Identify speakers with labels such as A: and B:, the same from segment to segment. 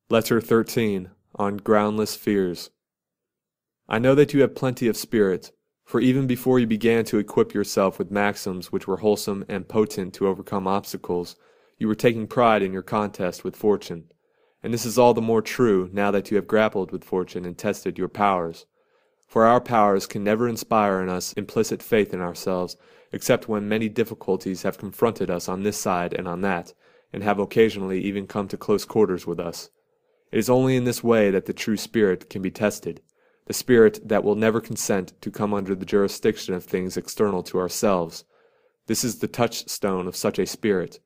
A: Letter 13, on Groundless Fears. I know that you have plenty of spirit, for even before you began to equip yourself with maxims which were wholesome and potent to overcome obstacles, you were taking pride in your contest with fortune. And this is all the more true now that you have grappled with fortune and tested your powers. For our powers can never inspire in us implicit faith in ourselves, except when many difficulties have confronted us on this side and on that, and have occasionally even come to close quarters with us. It is only in this way that the true spirit can be tested, the spirit that will never consent to come under the jurisdiction of things external to ourselves. This is the touchstone of such a spirit.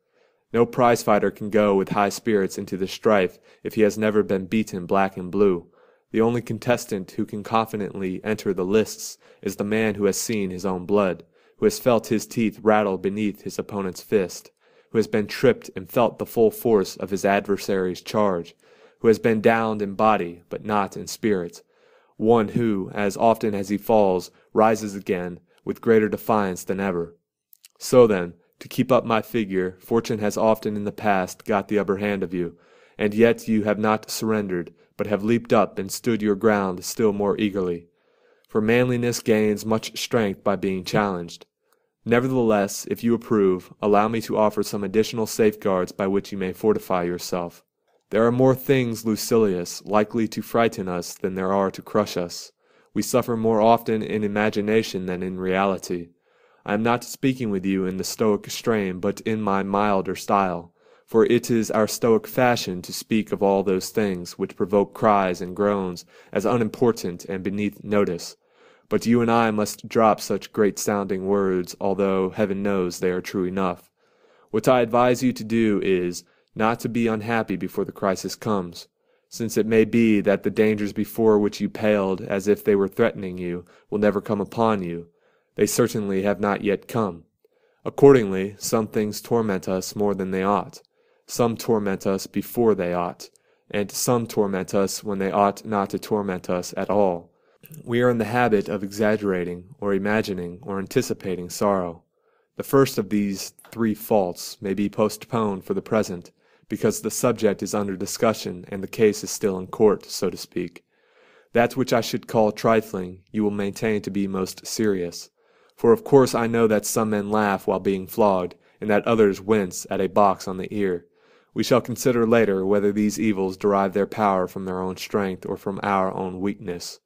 A: No prizefighter can go with high spirits into the strife if he has never been beaten black and blue. The only contestant who can confidently enter the lists is the man who has seen his own blood, who has felt his teeth rattle beneath his opponent's fist, who has been tripped and felt the full force of his adversary's charge, who has been downed in body, but not in spirit, one who, as often as he falls, rises again, with greater defiance than ever. So then, to keep up my figure, fortune has often in the past got the upper hand of you, and yet you have not surrendered, but have leaped up and stood your ground still more eagerly. For manliness gains much strength by being challenged. Nevertheless, if you approve, allow me to offer some additional safeguards by which you may fortify yourself. There are more things, Lucilius, likely to frighten us than there are to crush us. We suffer more often in imagination than in reality. I am not speaking with you in the Stoic strain, but in my milder style, for it is our Stoic fashion to speak of all those things which provoke cries and groans as unimportant and beneath notice. But you and I must drop such great-sounding words, although heaven knows they are true enough. What I advise you to do is, not to be unhappy before the crisis comes, since it may be that the dangers before which you paled as if they were threatening you will never come upon you. They certainly have not yet come. Accordingly, some things torment us more than they ought, some torment us before they ought, and some torment us when they ought not to torment us at all. We are in the habit of exaggerating, or imagining, or anticipating sorrow. The first of these three faults may be postponed for the present, because the subject is under discussion and the case is still in court, so to speak. That which I should call trifling, you will maintain to be most serious. For of course I know that some men laugh while being flogged, and that others wince at a box on the ear. We shall consider later whether these evils derive their power from their own strength or from our own weakness.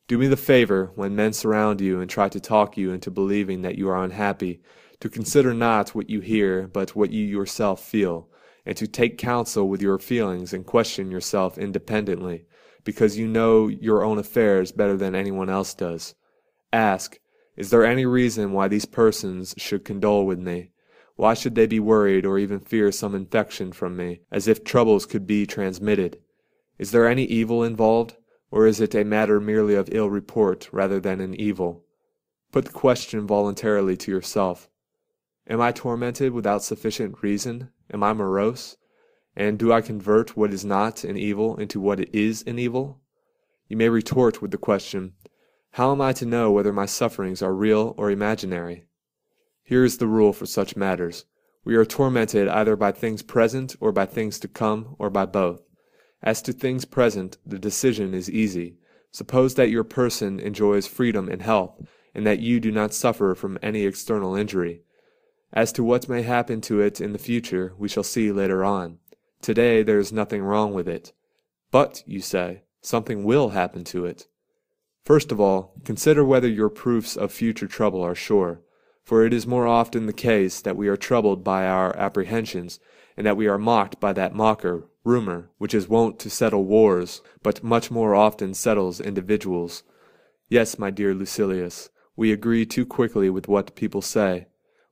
A: Do me the favor, when men surround you and try to talk you into believing that you are unhappy, to consider not what you hear, but what you yourself feel, and to take counsel with your feelings and question yourself independently, because you know your own affairs better than anyone else does. Ask, is there any reason why these persons should condole with me? Why should they be worried or even fear some infection from me, as if troubles could be transmitted? Is there any evil involved, or is it a matter merely of ill report rather than an evil? Put the question voluntarily to yourself. Am I tormented without sufficient reason? Am I morose? And do I convert what is not an evil into what is an evil? You may retort with the question, how am I to know whether my sufferings are real or imaginary? Here is the rule for such matters. We are tormented either by things present or by things to come or by both. As to things present, the decision is easy. Suppose that your person enjoys freedom and health, and that you do not suffer from any external injury. As to what may happen to it in the future, we shall see later on. Today there is nothing wrong with it. But, you say, something will happen to it. First of all, consider whether your proofs of future trouble are sure, for it is more often the case that we are troubled by our apprehensions, and that we are mocked by that mocker, rumor, which is wont to settle wars, but much more often settles individuals. Yes, my dear Lucilius, we agree too quickly with what people say.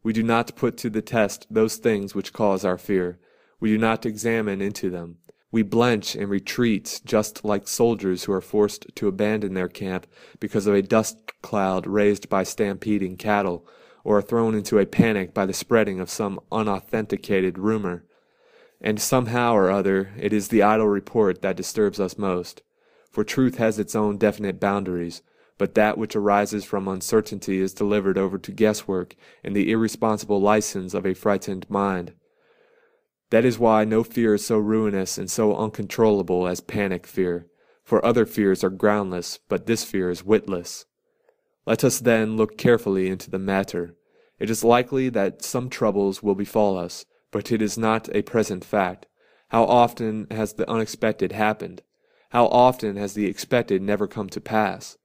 A: We do not put to the test those things which cause our fear. We do not examine into them. We blench and retreat just like soldiers who are forced to abandon their camp because of a dust cloud raised by stampeding cattle, or are thrown into a panic by the spreading of some unauthenticated rumor. And somehow or other it is the idle report that disturbs us most. For truth has its own definite boundaries, but that which arises from uncertainty is delivered over to guesswork and the irresponsible license of a frightened mind. That is why no fear is so ruinous and so uncontrollable as panic fear, for other fears are groundless, but this fear is witless. Let us then look carefully into the matter. It is likely that some troubles will befall us, but it is not a present fact. How often has the unexpected happened? How often has the expected never come to pass?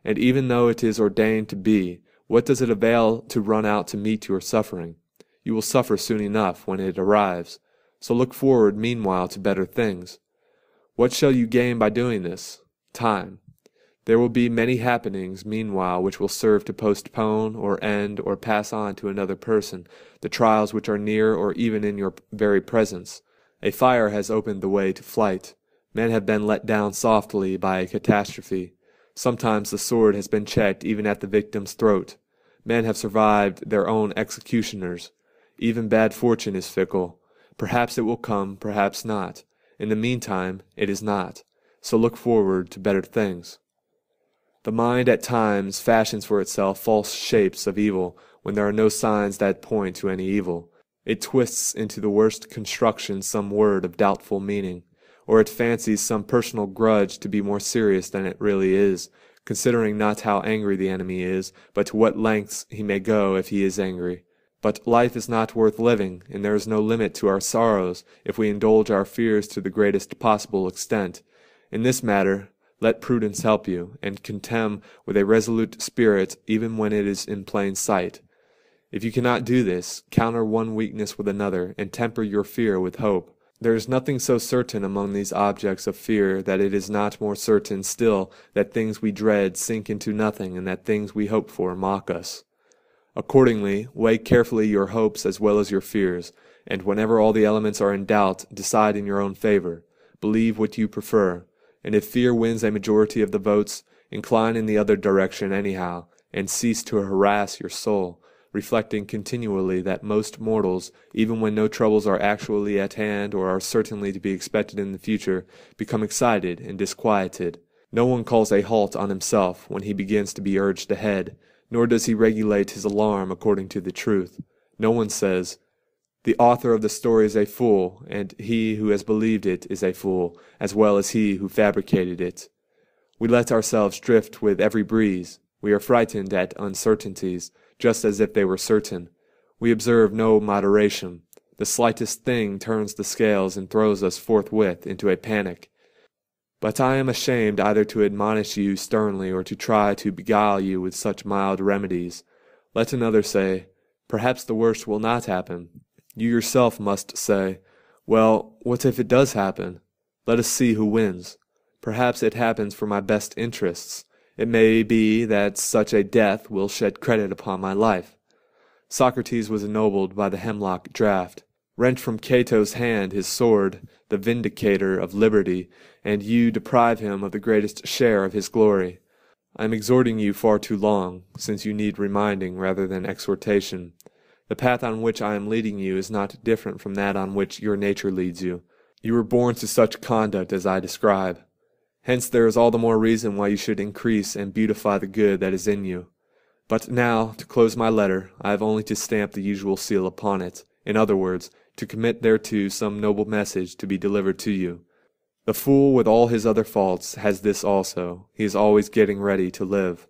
A: And even though it is ordained to be, what does it avail to run out to meet your suffering? You will suffer soon enough when it arrives. So look forward meanwhile to better things. What shall you gain by doing this? Time. There will be many happenings meanwhile which will serve to postpone or end or pass on to another person the trials which are near or even in your very presence. A fire has opened the way to flight. Men have been let down softly by a catastrophe. Sometimes the sword has been checked even at the victim's throat. Men have survived their own executioners. Even bad fortune is fickle. Perhaps it will come, perhaps not. In the meantime, it is not. So look forward to better things. The mind at times fashions for itself false shapes of evil when there are no signs that point to any evil. It twists into the worst construction some word of doubtful meaning, or it fancies some personal grudge to be more serious than it really is, considering not how angry the enemy is, but to what lengths he may go if he is angry. But life is not worth living, and there is no limit to our sorrows if we indulge our fears to the greatest possible extent. In this matter, let prudence help you, and contemn with a resolute spirit even when it is in plain sight. If you cannot do this, counter one weakness with another, and temper your fear with hope. There is nothing so certain among these objects of fear that it is not more certain still that things we dread sink into nothing and that things we hope for mock us. Accordingly, weigh carefully your hopes as well as your fears, and whenever all the elements are in doubt, decide in your own favor. Believe what you prefer, and if fear wins a majority of the votes, incline in the other direction anyhow, and cease to harass your soul, reflecting continually that most mortals, even when no troubles are actually at hand or are certainly to be expected in the future, become excited and disquieted. No one calls a halt on himself when he begins to be urged ahead, nor does he regulate his alarm according to the truth. No one says, "The author of the story is a fool, and he who has believed it is a fool, as well as he who fabricated it." We let ourselves drift with every breeze. We are frightened at uncertainties, just as if they were certain. We observe no moderation. The slightest thing turns the scales and throws us forthwith into a panic. But I am ashamed either to admonish you sternly or to try to beguile you with such mild remedies. Let another say, "Perhaps the worst will not happen." You yourself must say, "Well, what if it does happen? Let us see who wins. Perhaps it happens for my best interests. It may be that such a death will shed credit upon my life." Socrates was ennobled by the hemlock draught. Rent from Cato's hand his sword, the vindicator of liberty, and you deprive him of the greatest share of his glory. I am exhorting you far too long, since you need reminding rather than exhortation. The path on which I am leading you is not different from that on which your nature leads you. You were born to such conduct as I describe. Hence there is all the more reason why you should increase and beautify the good that is in you. But now, to close my letter, I have only to stamp the usual seal upon it, in other words, to commit thereto some noble message to be delivered to you. The fool, with all his other faults, has this also: he is always getting ready to live.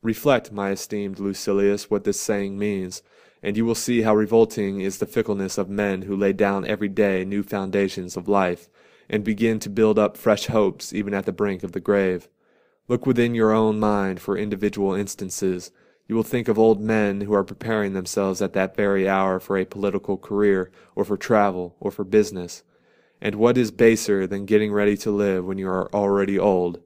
A: Reflect, my esteemed Lucilius, what this saying means, and you will see how revolting is the fickleness of men who lay down every day new foundations of life, and begin to build up fresh hopes even at the brink of the grave. Look within your own mind for individual instances. You will think of old men who are preparing themselves at that very hour for a political career, or for travel, or for business. And what is baser than getting ready to live when you are already old?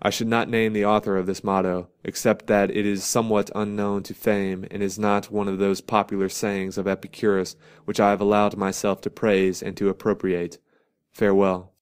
A: I should not name the author of this motto, except that it is somewhat unknown to fame, and is not one of those popular sayings of Epicurus which I have allowed myself to praise and to appropriate. Farewell.